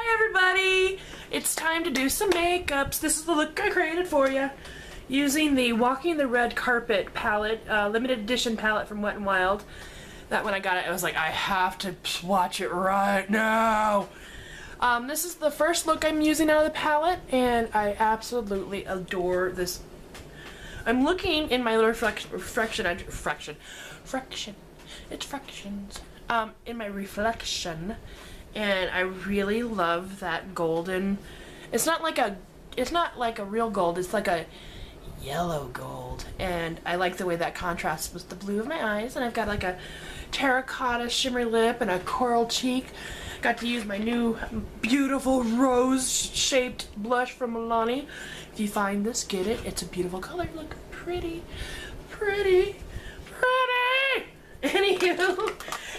Hi everybody! It's time to do some makeups. This is the look I created for you. Using the Walking the Red Carpet palette, limited edition palette from Wet n Wild. That when I got it, I was like, I have to swatch it right now. This is the first look I'm using out of the palette, and I absolutely adore this. I'm looking in my in my reflection, and I really love that golden. It's not like a real gold. It's like a yellow gold, and I like the way that contrasts with the blue of my eyes. And I've got like a terracotta shimmery lip and a coral cheek. Got to use my new beautiful rose-shaped blush from Milani. If you find this, get it. It's a beautiful color. Look, pretty, pretty, pretty. Anywho,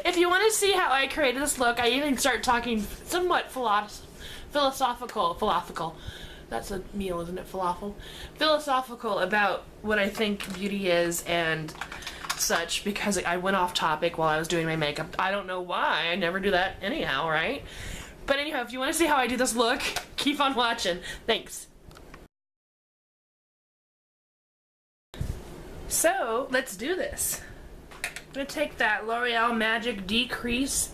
if you want to see how I created this look, I even start talking somewhat philosophical. That's a meal, isn't it? Falafel. Philosophical about what I think beauty is and such, because I went off topic while I was doing my makeup. I don't know why. I never do that anyhow, right? But anyhow, if you want to see how I do this look, keep on watching. Thanks. So, let's do this. I'm going to take that L'Oreal Magic De-Crease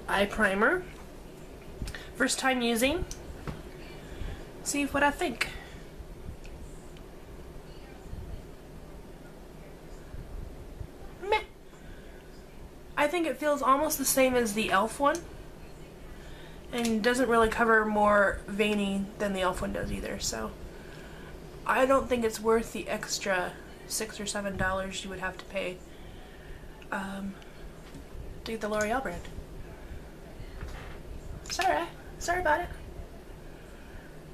eye primer. First time using. See what I think. Meh. I think it feels almost the same as the e.l.f. one, and doesn't really cover more veining than the e.l.f. one does either, so I don't think it's worth the extra $6 or $7 you would have to pay to get the L'Oreal brand. Sorry about it.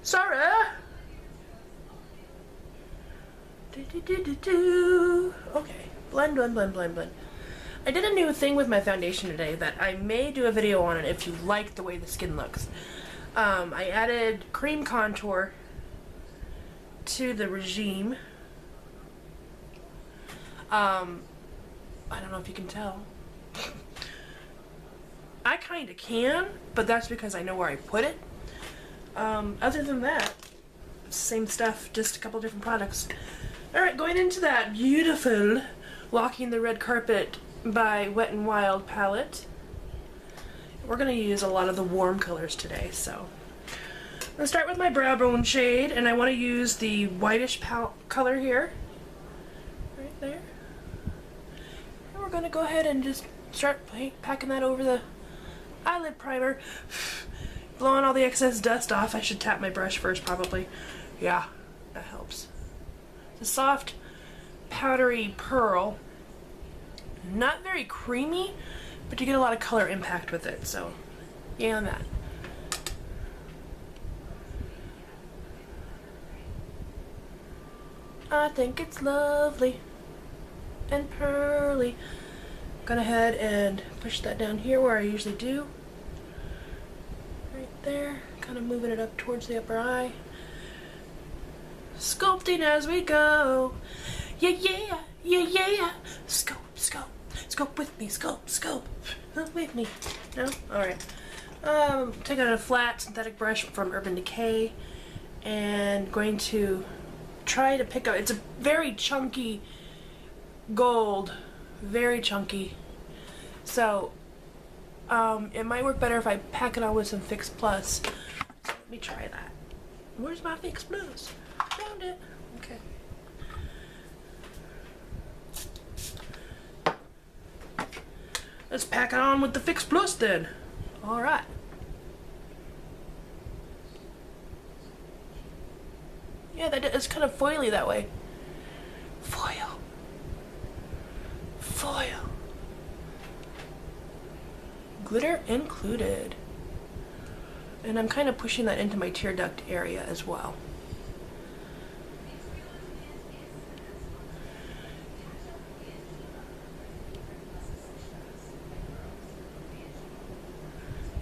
Sorry. Okay, blend. I did a new thing with my foundation today that I may do a video on it if you like the way the skin looks. I added cream contour to the regime. I don't know if you can tell. I kinda can, but that's because I know where I put it. Other than that, same stuff, just a couple different products. Alright, going into that beautiful Walking the Red Carpet by Wet n Wild palette. We're going to use a lot of the warm colors today, so I'm going to start with my brow bone shade, and I want to use the whitish color here. Right there. And we're going to go ahead and just start packing that over the eyelid primer. Blowing all the excess dust off. I should tap my brush first, probably. Yeah, that helps. It's a soft, powdery pearl. Not very creamy, but you get a lot of color impact with it, so yay on that. I think it's lovely and pearly. Gonna head and push that down here where I usually do. Right there, kind of moving it up towards the upper eye. Sculpting as we go. Yeah. Scope with me, scope with me. No? Alright. Taking out a flat synthetic brush from Urban Decay and going to try to pick up, it's a very chunky gold, very chunky. So, it might work better if I pack it on with some Fix Plus. So let me try that. Where's my Fix Plus? Found it. Okay. Let's pack it on with the Fix Plus then. Alright. Yeah, it's kind of foily that way. Foil. Glitter included. And I'm kind of pushing that into my tear duct area as well.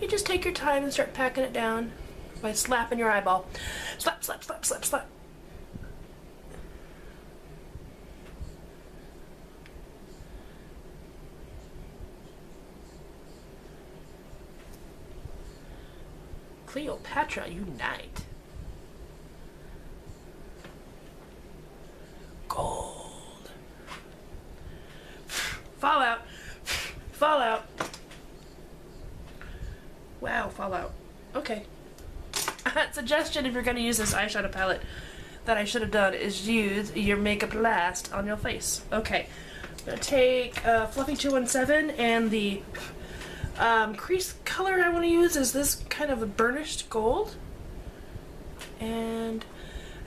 You just take your time and start packing it down by slapping your eyeball. Slap. Cleopatra unite. Gold. Fallout. Fallout. Wow, fallout. Okay. Suggestion if you're going to use this eyeshadow palette that I should have done is use your makeup last on your face. Okay. I'm going to take Fluffy 217 and the crease color I want to use is this kind of a burnished gold. And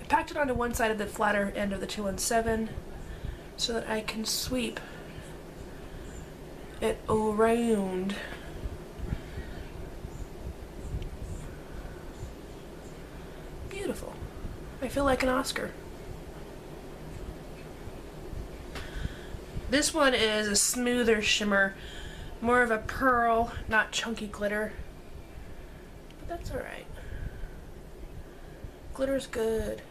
I packed it onto one side of the flatter end of the 217 so that I can sweep it around. Beautiful. I feel like an Oscar. This one is a smoother shimmer, more of a pearl, not chunky glitter. But that's alright. Glitter's good.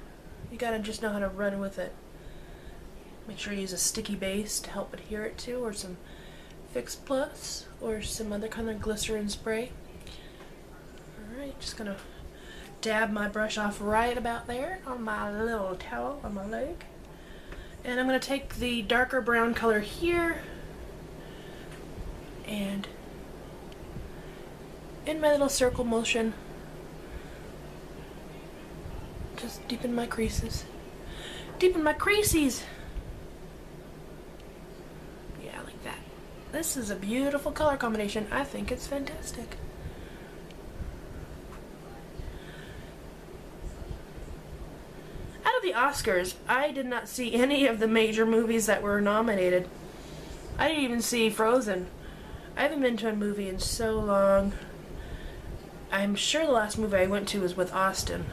You gotta just know how to run with it. Make sure you use a sticky base to help adhere it to, or some Fix Plus, or some other kind of glycerin spray. Alright, just gonna dab my brush off right about there on my little towel on my leg. And I'm going to take the darker brown color here and in my little circle motion just deepen my creases. Deepen my creases! Yeah, like that. This is a beautiful color combination. I think it's fantastic. The Oscars, I did not see any of the major movies that were nominated. I didn't even see Frozen. I haven't been to a movie in so long. I'm sure the last movie I went to was with Austin.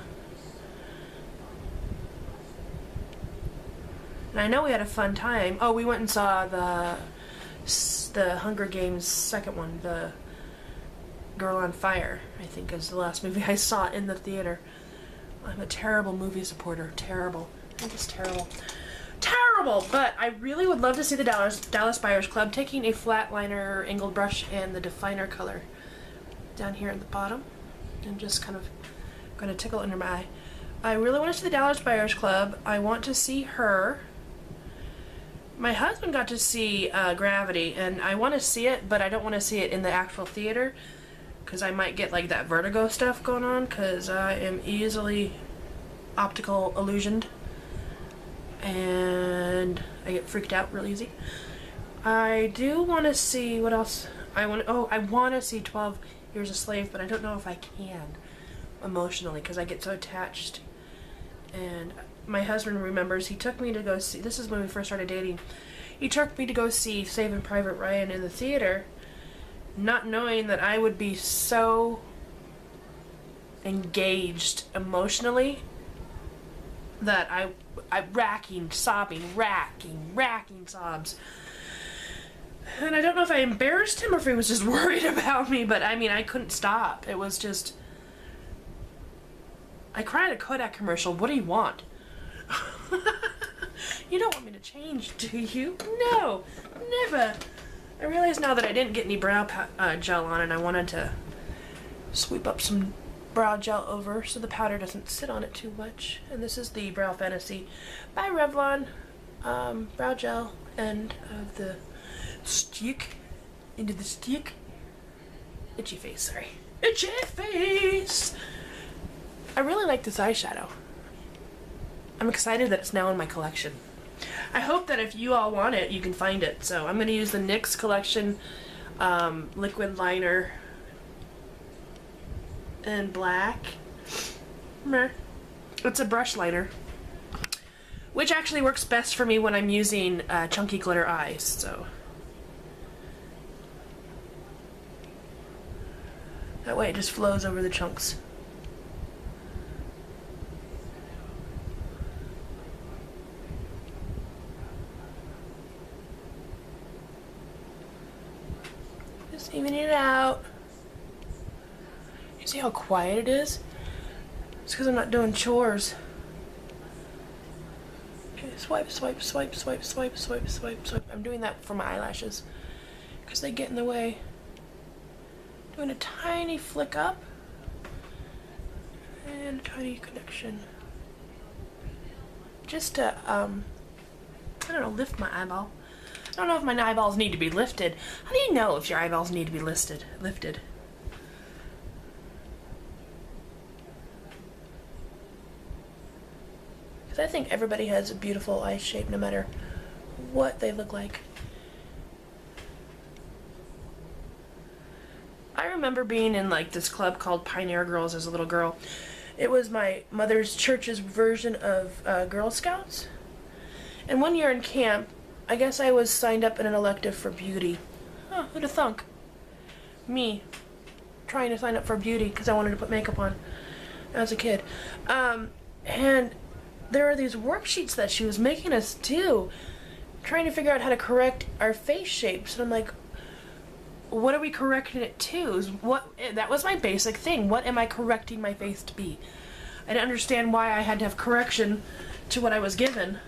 And I know we had a fun time. Oh, we went and saw the Hunger Games second one, the Girl on Fire, I think is the last movie I saw in the theater. I'm a terrible movie supporter. Terrible. I'm just terrible. Terrible! But I really would love to see the Dallas Buyers Club taking a flat liner angled brush and the definer color down here at the bottom. And just kind of going to tickle under my eye. I really want to see the Dallas Buyers Club. I want to see her. My husband got to see Gravity, and I want to see it, but I don't want to see it in the actual theater. Because I might get like that vertigo stuff going on, because I am easily optical illusioned and I get freaked out real easy. I do want to see what else I want. Oh, I want to see 12 Years a Slave, but I don't know if I can emotionally because I get so attached. And my husband remembers he took me to go see, this is when we first started dating, he took me to go see Saving Private Ryan in the theater, not knowing that I would be so engaged emotionally that I racking sobs. And I don't know if I embarrassed him or if he was just worried about me, but I mean, I couldn't stop. It was just, I cried at a Kodak commercial. What do you want? You don't want me to change, do you? No, never. I realize now that I didn't get any brow gel on, and I wanted to sweep up some brow gel over so the powder doesn't sit on it too much. And this is the Brow Fantasy by Revlon brow gel, and of the stick into the stick. Itchy face, sorry. Itchy face! I really like this eyeshadow. I'm excited that it's now in my collection. I hope that if you all want it, you can find it. So I'm going to use the NYX collection liquid liner in black. It's a brush liner, which actually works best for me when I'm using chunky glitter eyes. So that way it just flows over the chunks. Just evening it out. You see how quiet it is? It's because I'm not doing chores. Okay, swipe, swipe, swipe, swipe, swipe, swipe, swipe, swipe. I'm doing that for my eyelashes because they get in the way. Doing a tiny flick up And tiny connection. Just to, I don't know, lift my eyeball. I don't know if my eyeballs need to be lifted. How do you know if your eyeballs need to be lifted? Because I think everybody has a beautiful eye shape no matter what they look like. I remember being in like this club called Pioneer Girls as a little girl. It was my mother's church's version of Girl Scouts. And one year in camp, I guess I was signed up in an elective for beauty. Oh, who'd have thunk? Me, trying to sign up for beauty because I wanted to put makeup on as a kid. And there are these worksheets that she was making us do, trying to figure out how to correct our face shapes. And I'm like, what are we correcting it to? That was my basic thing. What am I correcting my face to be? I didn't understand why I had to have correction to what I was given.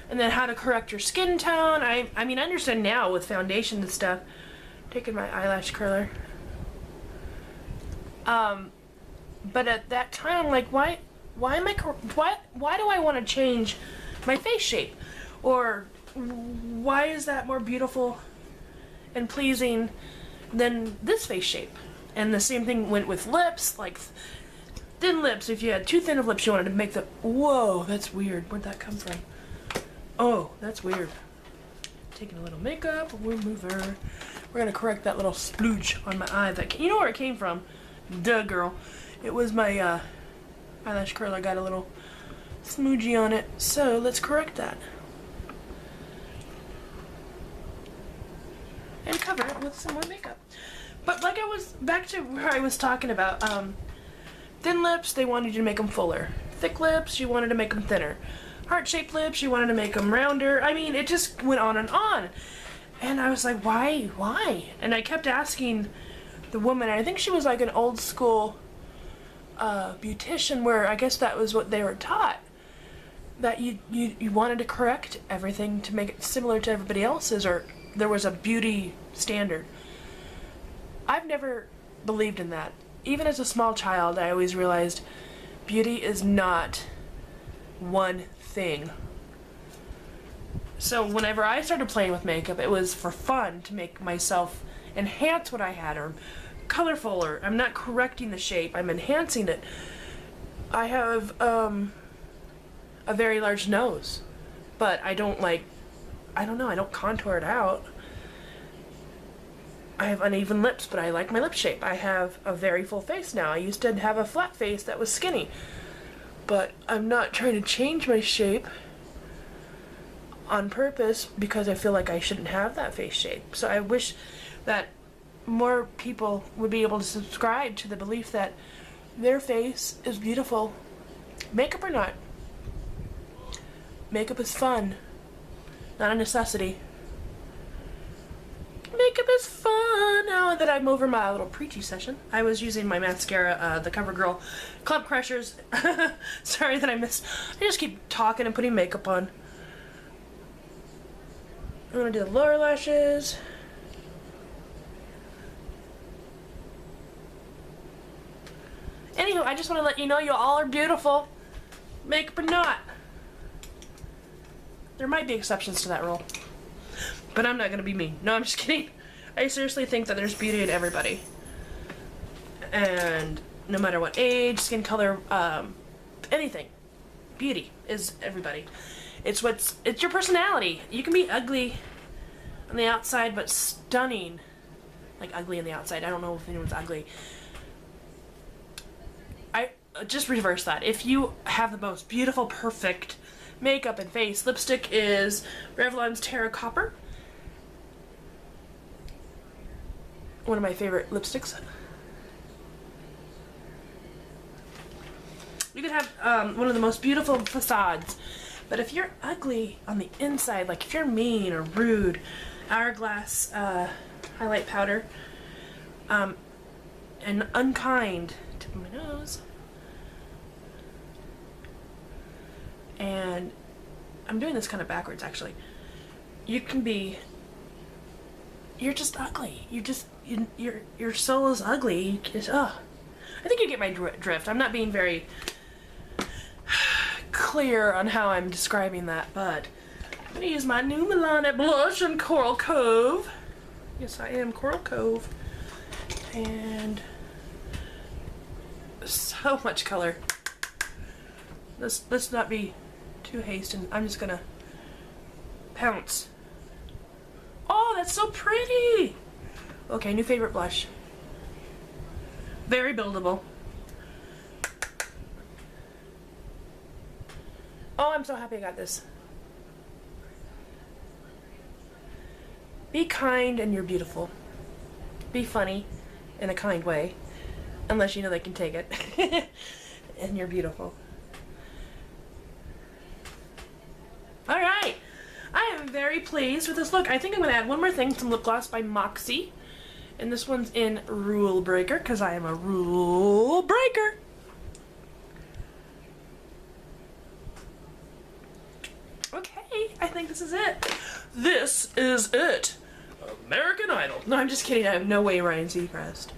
And then how to correct your skin tone. I mean, I understand now with foundation and stuff. Taking my eyelash curler. But at that time, I'm like, why do I want to change my face shape? Or why is that more beautiful and pleasing than this face shape? And the same thing went with lips, like thin lips. If you had too thin of lips, you wanted to make the, whoa, that's weird. Where'd that come from? Oh, that's weird. Taking a little makeup remover. We're gonna correct that little splooge on my eye. You know where it came from? Duh, girl. It was my eyelash curler got a little smoogie on it. So let's correct that. And cover it with some more makeup. But like I was back to where I was talking about, thin lips, they wanted you to make them fuller. Thick lips, you wanted to make them thinner. Heart-shaped lips, you wanted to make them rounder. I mean, it just went on and on. And I was like, why? And I kept asking the woman, and I think she was like an old school beautician, where I guess that was what they were taught. That you wanted to correct everything to make it similar to everybody else's, or there was a beauty standard. I've never believed in that. Even as a small child, I always realized beauty is not one thing. So whenever I started playing with makeup, it was for fun, to make myself enhance what I had, or colorful, or I'm not correcting the shape, I'm enhancing it. I have a very large nose, but I don't I don't contour it out. I have uneven lips, but I like my lip shape. I have a very full face now. I used to have a flat face that was skinny, but I'm not trying to change my shape on purpose because I feel like I shouldn't have that face shape. So I wish that more people would be able to subscribe to the belief that their face is beautiful, makeup or not. Makeup is fun, not a necessity. Makeup is fun. Now that I'm over my little preachy session, I was using my mascara, the CoverGirl Clump Crushers. Sorry that I just keep talking and putting makeup on. I'm gonna do the lower lashes. Anywho, I just want to let you know you all are beautiful, makeup or not. There might be exceptions to that rule, but I'm not going to be mean. No, I'm just kidding. I seriously think that there's beauty in everybody. And no matter what age, skin color, anything. Beauty is everybody. It's your personality. You can be ugly on the outside, but stunning. Like ugly on the outside. I don't know if anyone's ugly. Just reverse that. If you have the most beautiful, perfect makeup and face, lipstick is Revlon's Terra Copper. One of my favorite lipsticks. You could have one of the most beautiful facades, but if you're ugly on the inside, like if you're mean or rude, Hourglass highlight powder, and unkind, tip of my nose. And I'm doing this kind of backwards, actually. You're just ugly. Your soul is ugly. I think you get my drift. I'm not being very clear on how I'm describing that, but I'm going to use my new Milani blush in Coral Cove. Yes, I am Coral Cove. And so much color. Let's not be too hasty. I'm just going to pounce. Oh, that's so pretty! Okay, new favorite blush. Very buildable. Oh, I'm so happy I got this. Be kind and you're beautiful. Be funny in a kind way. Unless you know they can take it. And you're beautiful. Alright. I am very pleased with this look. I think I'm going to add one more thing. Some lip gloss by Moxie. And this one's in Rule Breaker because I am a rule breaker. Okay, I think this is it. This is it. American Idol. No, I'm just kidding. I have no way Ryan Seacrest.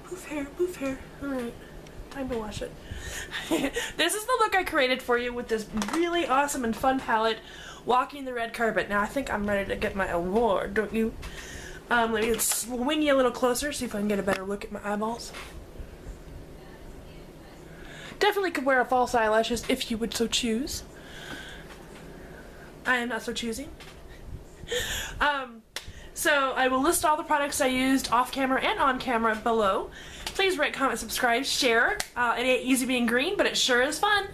Poof hair, poof hair. Alright, time to wash it. This is the look I created for you with this really awesome and fun palette, walking the red carpet. Now I think I'm ready to get my award, don't you? Let me swing you a little closer, see if I can get a better look at my eyeballs. Definitely could wear false eyelashes if you would so choose. I am not so choosing. So I will list all the products I used off camera and on camera below. Please rate, comment, subscribe, share. It ain't easy being green, but it sure is fun.